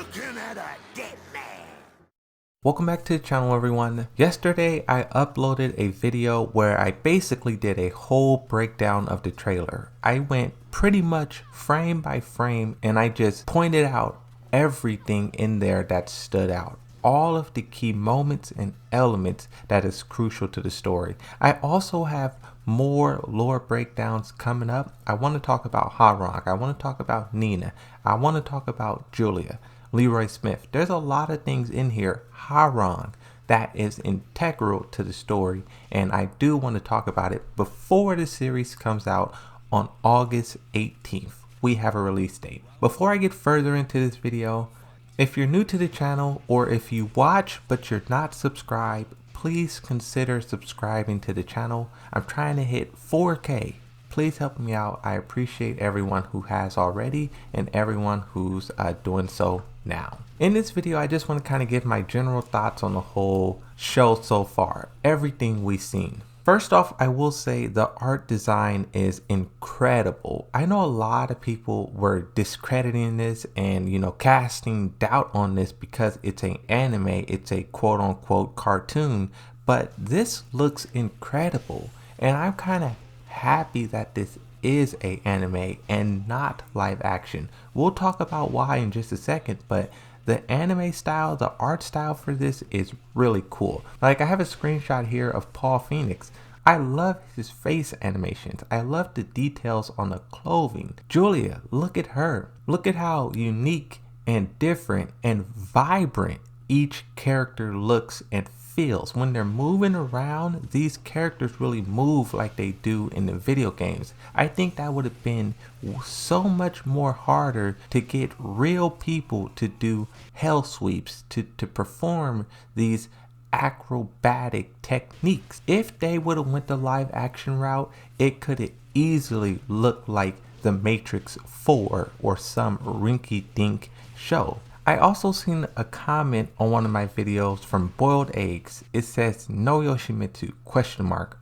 looking at a dead man. Welcome back to the channel, everyone. Yesterday I uploaded a video where I basically did a whole breakdown of the trailer. I went pretty much frame by frame and I just pointed out everything in there that stood out. All of the key moments and elements that is crucial to the story. I also have more lore breakdowns coming up. I want to talk about Harong. I want to talk about Nina. I want to talk about Julia. Leroy Smith. There's a lot of things in here, Harong, that is integral to the story, and I do want to talk about it before the series comes out on August 18th. We have a release date. Before I get further into this video, if you're new to the channel or if you watch but you're not subscribed, please consider subscribing to the channel. I'm trying to hit 4K. Please help me out. I appreciate everyone who has already and everyone who's doing so now. In this video, I just want to kind of give my general thoughts on the whole show so far, everything we've seen. First off, I will say the art design is incredible. I know a lot of people were discrediting this and, casting doubt on this because it's an anime, it's a quote unquote cartoon, but this looks incredible. And I'm kind of happy that this is a anime and not live action. We'll talk about why in just a second, but the anime style, the art style for this is really cool. Like, I have a screenshot here of Paul Phoenix. I love his face animations. I love the details on the clothing. Julia, look at her. Look at how unique and different and vibrant each character looks and feels. When they're moving around, these characters really move like they do in the video games. I think that would have been so much more harder to get real people to do hell sweeps, to perform these acrobatic techniques. If they would have went the live action route, it could have easily looked like The Matrix 4 or some rinky-dink show. I also seen a comment on one of my videos from Boiled Eggs. It says, "No Yoshimitsu, ?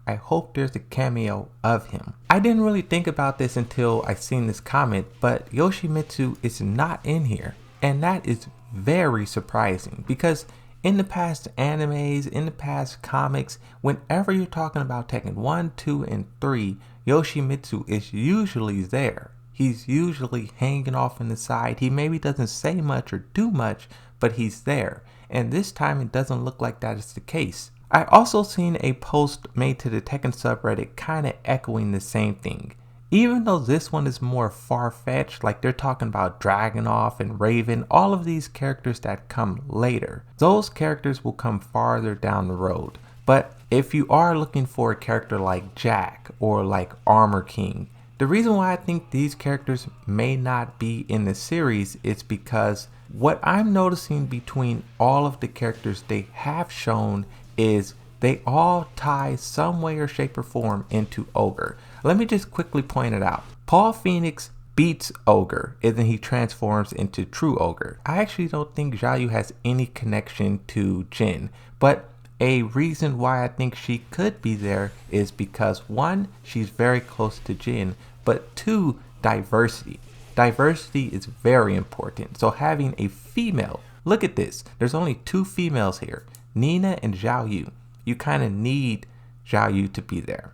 I hope there's a cameo of him." I didn't really think about this until I seen this comment, but Yoshimitsu is not in here. And that is very surprising because in the past animes, in the past comics, whenever you're talking about Tekken 1, 2, and 3, Yoshimitsu is usually there. He's usually hanging off in the side. He maybe doesn't say much or do much, but he's there. And this time it doesn't look like that is the case. I also seen a post made to the Tekken subreddit kind of echoing the same thing. Even though this one is more far-fetched, like they're talking about Dragunov and Raven, all of these characters that come later, those characters will come farther down the road. But if you are looking for a character like Jack or like Armor King, the reason why I think these characters may not be in the series is because what I'm noticing between all of the characters they have shown is they all tie some way or shape or form into Ogre. Let me just quickly point it out. Paul Phoenix beats Ogre and then he transforms into True Ogre. I actually don't think Xiaoyu has any connection to Jin, but a reason why I think she could be there is because one, she's very close to Jin, but two, diversity. Diversity is very important. So having a female, look at this, there's only two females here, Nina and Xiaoyu. You kind of need Xiaoyu to be there.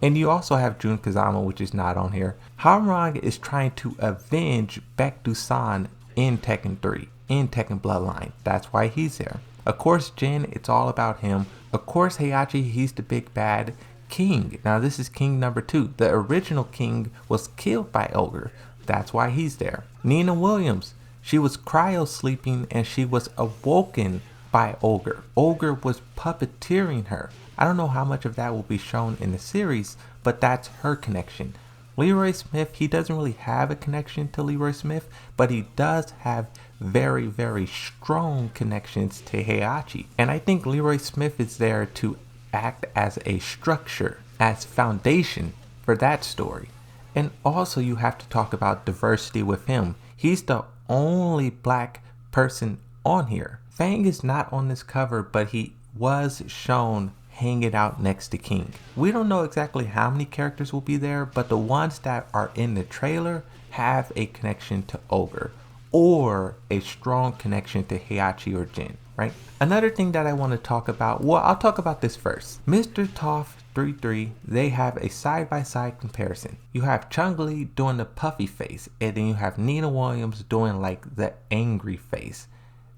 And you also have Jun Kazama, which is not on here. Harong is trying to avenge Baek-do-san in Tekken 3, in Tekken Bloodline. That's why he's there. Of course, Jin, it's all about him. Of course, Heihachi, he's the big bad. King, now this is King number 2. The original King was killed by Ogre. That's why he's there. Nina Williams, she was cryo sleeping and she was awoken by Ogre. Ogre was puppeteering her. I don't know how much of that will be shown in the series, but that's her connection. Leroy Smith, he doesn't really have a connection to Leroy Smith, but he does have very, very strong connections to Heihachi. And I think Leroy Smith is there to act as a structure, as foundation for that story. And also you have to talk about diversity with him. He's the only black person on here. Fang is not on this cover, but he was shown hanging out next to King. We don't know exactly how many characters will be there, but the ones that are in the trailer have a connection to Ogre. or a strong connection to Heihachi or Jin, right? Another thing that I want to talk about, well, I'll talk about this first. Mr. Toff 3-3, they have a side-by-side comparison. You have Chung-Li doing the puffy face, and then you have Nina Williams doing like the angry face.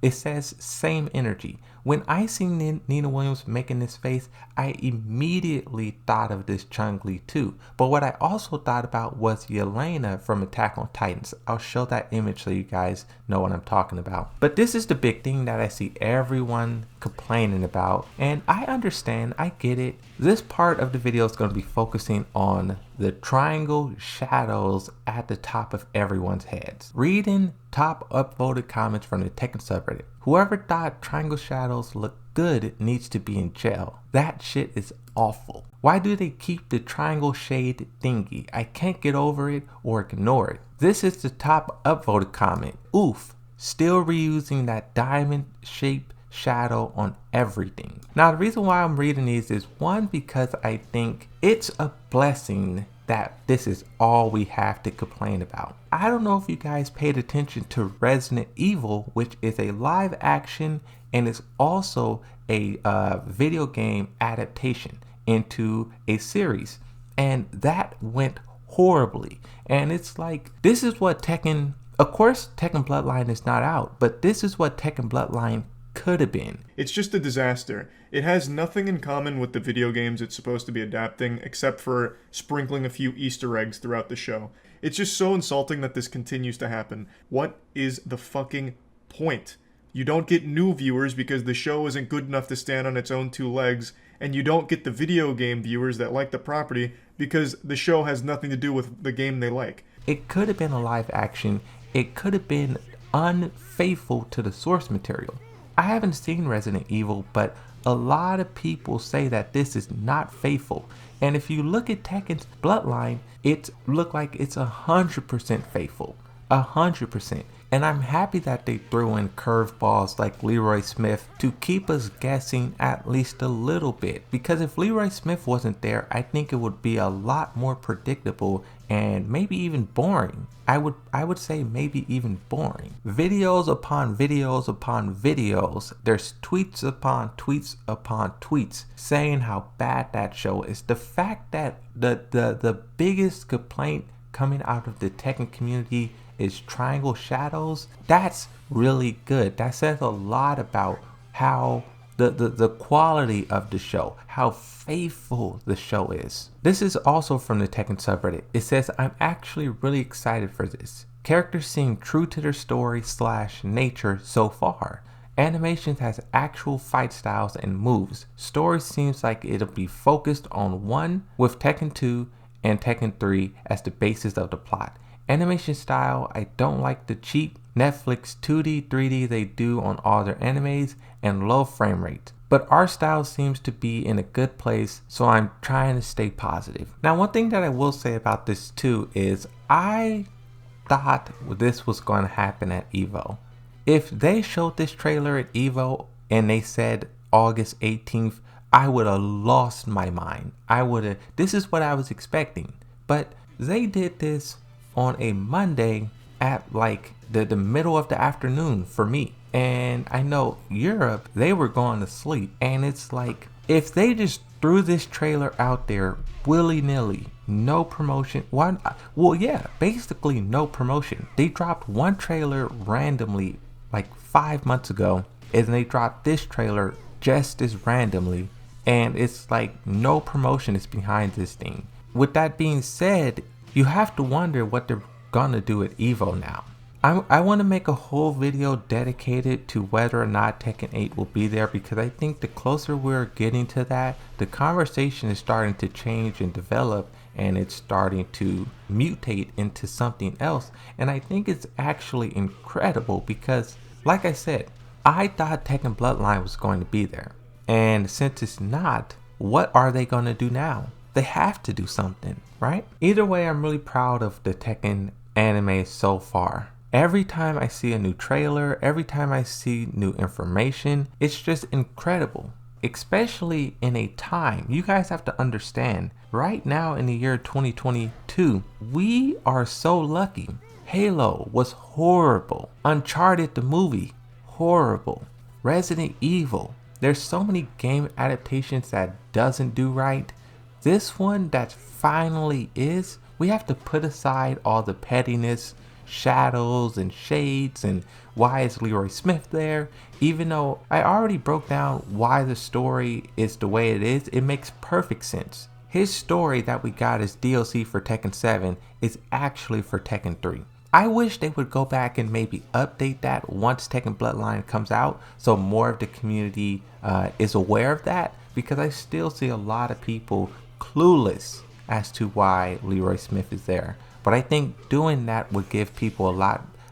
It says same energy. When I seen Nina Williams making this face, I immediately thought of this Chung-Li too. But what I also thought about was Yelena from Attack on Titans. I'll show that image so you guys know what I'm talking about. But this is the big thing that I see everyone complaining about. And I understand, I get it. This part of the video is going to be focusing on the triangle shadows at the top of everyone's heads. Reading top upvoted comments from the Tekken subreddit. Whoever thought triangle shadows look good needs to be in jail. That shit is awful. Why do they keep the triangle shade thingy? I can't get over it or ignore it. This is the top upvoted comment. Oof, still reusing that diamond shape shadow on everything. Now the reason why I'm reading these is one, because I think it's a blessing that this is all we have to complain about. I don't know if you guys paid attention to Resident Evil, which is a live action and is also a video game adaptation into a series, and that went horribly. And it's like, this is what Tekken, of course Tekken Bloodline is not out, but this is what Tekken Bloodline could have been. It's just a disaster. It has nothing in common with the video games it's supposed to be adapting, except for sprinkling a few Easter eggs throughout the show. It's just so insulting that this continues to happen. What is the fucking point? You don't get new viewers because the show isn't good enough to stand on its own two legs, and you don't get the video game viewers that like the property because the show has nothing to do with the game they like. It could have been a live action. It could have been unfaithful to the source material. I haven't seen Resident Evil, but a lot of people say that this is not faithful. And if you look at Tekken's Bloodline, it looked like it's 100% faithful. 100%. And I'm happy that they threw in curveballs like Leroy Smith to keep us guessing at least a little bit. Because if Leroy Smith wasn't there, I think it would be a lot more predictable and maybe even boring. I would say maybe even boring. Videos upon videos upon videos. There's tweets upon tweets upon tweets saying how bad that show is. The fact that the biggest complaint coming out of the Tekken community is triangle shadows, that's really good. That says a lot about how the quality of the show, how faithful the show is. This is also from the Tekken subreddit. It says, I'm actually really excited for this. Characters seem true to their story / nature so far. Animations has actual fight styles and moves. Story seems like it'll be focused on one, with Tekken 2 and Tekken 3 as the basis of the plot. Animation style, I don't like the cheap Netflix 2D, 3D they do on all their animes and low frame rates. But our style seems to be in a good place, so I'm trying to stay positive. Now, one thing that I will say about this too is I thought this was going to happen at EVO. If they showed this trailer at EVO and they said August 18th, I would have lost my mind. This is what I was expecting. But they did this on a Monday at like the middle of the afternoon for me. And I know Europe, they were going to sleep. And it's like, if they just threw this trailer out there willy-nilly, no promotion, basically no promotion. They dropped one trailer randomly like 5 months ago, and they dropped this trailer just as randomly. And it's like no promotion is behind this thing. With that being said, you have to wonder what they're gonna do at EVO now. I want to make a whole video dedicated to whether or not Tekken 8 will be there, because I think the closer we're getting to that, the conversation is starting to change and develop, and it's starting to mutate into something else. And I think it's actually incredible because, like I said, I thought Tekken Bloodline was going to be there. And since it's not, what are they going to do now? They have to do something, right? Either way, I'm really proud of the Tekken anime so far. Every time I see a new trailer, every time I see new information, it's just incredible. especially in a time, you guys have to understand, right now in the year 2022, we are so lucky. Halo was horrible. Uncharted the movie, horrible. Resident Evil, there's so many game adaptations that doesn't do right. This one that finally is, we have to put aside all the pettiness, shadows and shades, and why is Leroy Smith there. Even though I already broke down why the story is the way it is, it makes perfect sense. His story that we got as DLC for Tekken 7 is actually for Tekken 3. I wish they would go back and maybe update that once Tekken Bloodline comes out, so more of the community is aware of that, because I still see a lot of people clueless as to why Leroy Smith is there. But I think doing that would give people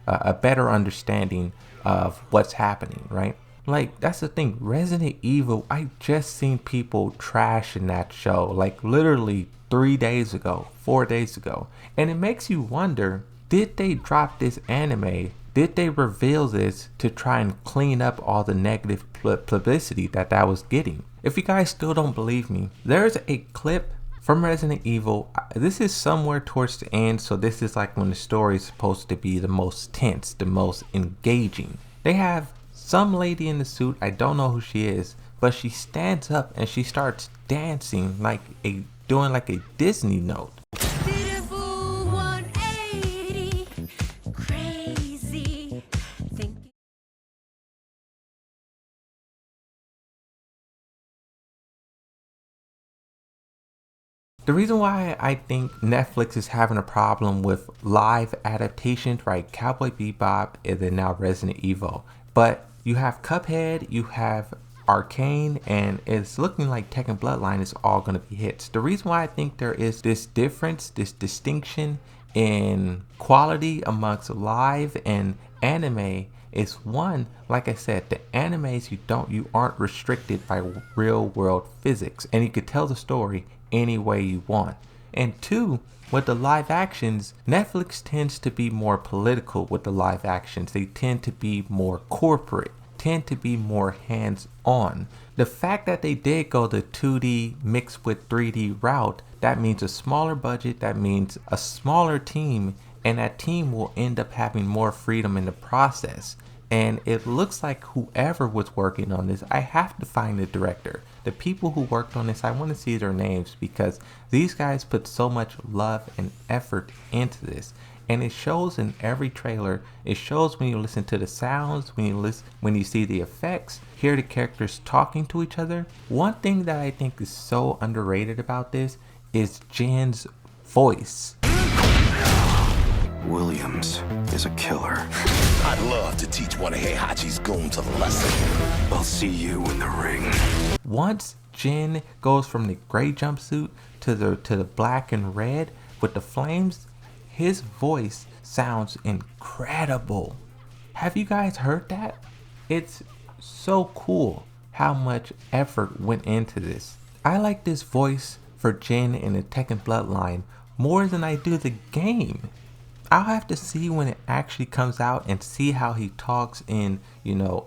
a better understanding of what's happening, right? Like, that's the thing, Resident Evil, I just seen people trashing that show, like literally 3 days ago, 4 days ago. And it makes you wonder, did they drop this anime? Did they reveal this to try and clean up all the negative publicity that was getting? If you guys still don't believe me, there's a clip from Resident Evil. This is somewhere towards the end, so this is like when the story is supposed to be the most tense, the most engaging. They have some lady in the suit, I don't know who she is, but she stands up and she starts dancing like doing like a Disney note. Beautiful 180, crazy. The reason why I think Netflix is having a problem with live adaptations, right? Cowboy Bebop and then now Resident Evil. But you have Cuphead, you have Arcane, and it's looking like Tekken Bloodline is all going to be hits. The reason why I think there is this difference, this distinction in quality amongst live and anime is, one, like I said, the animes you aren't restricted by real world physics, and you could tell the story any way you want. And two, with the live actions, Netflix tends to be more political with the live actions. They tend to be more corporate, tend to be more hands-on. The fact that they did go the 2D mixed with 3D route, that means a smaller budget, that means a smaller team, and that team will end up having more freedom in the process. And it looks like whoever was working on this, I have to find the director. The people who worked on this, I want to see their names, because these guys put so much love and effort into this. And it shows in every trailer. It shows when you listen to the sounds, when you see the effects, hear the characters talking to each other. One thing that I think is so underrated about this is Jin's voice. Williams is a killer. I'd love to teach one of Heihachi's goons a lesson. I'll see you in the ring. Once Jin goes from the gray jumpsuit to the black and red with the flames, his voice sounds incredible. Have you guys heard that? It's so cool how much effort went into this. I like this voice for Jin in the Tekken Bloodline more than I do the game. I'll have to see when it actually comes out and see how he talks in,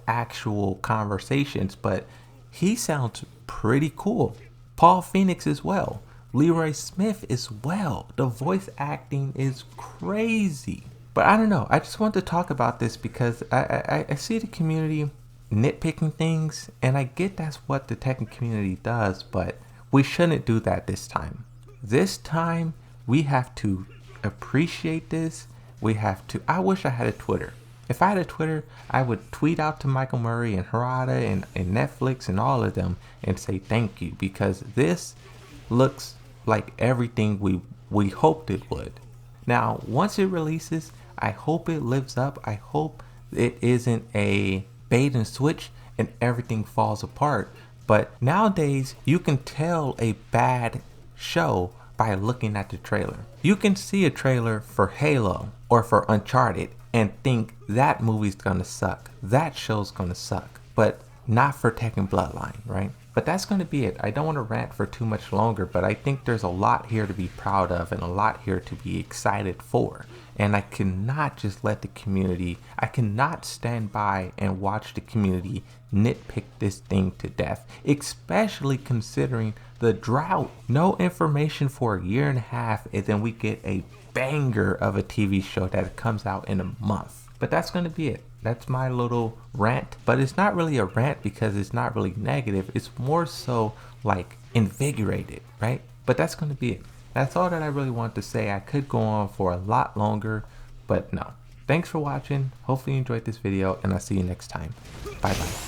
actual conversations, but he sounds pretty cool. Paul Phoenix as well. Leroy Smith as well. The voice acting is crazy. But I don't know. I just want to talk about this because I see the community nitpicking things, and I get that's what the Tekken community does, but we shouldn't do that this time. This time, we have to appreciate this. I wish I had a Twitter. If I had a Twitter, I would tweet out to Michael Murray and Harada and Netflix and all of them and say thank you, because this looks like everything we hoped it would. Now, once it releases, I hope it lives up. I hope it isn't a bait and switch and everything falls apart. But nowadays, you can tell a bad show by looking at the trailer. You can see a trailer for Halo or for Uncharted and think that movie's gonna suck, that show's gonna suck, but not for Tekken Bloodline, right? But that's going to be it. I don't want to rant for too much longer, but I think there's a lot here to be proud of and a lot here to be excited for. And I cannot just let the community, I cannot stand by and watch the community nitpick this thing to death, especially considering the drought. No information for a year and a half, and then we get a banger of a TV show that comes out in a month. But that's going to be it. That's my little rant, but it's not really a rant because it's not really negative. It's more so like invigorated, right? But that's going to be it. That's all that I really want to say. I could go on for a lot longer, but no. Thanks for watching. Hopefully you enjoyed this video, and I'll see you next time. Bye bye.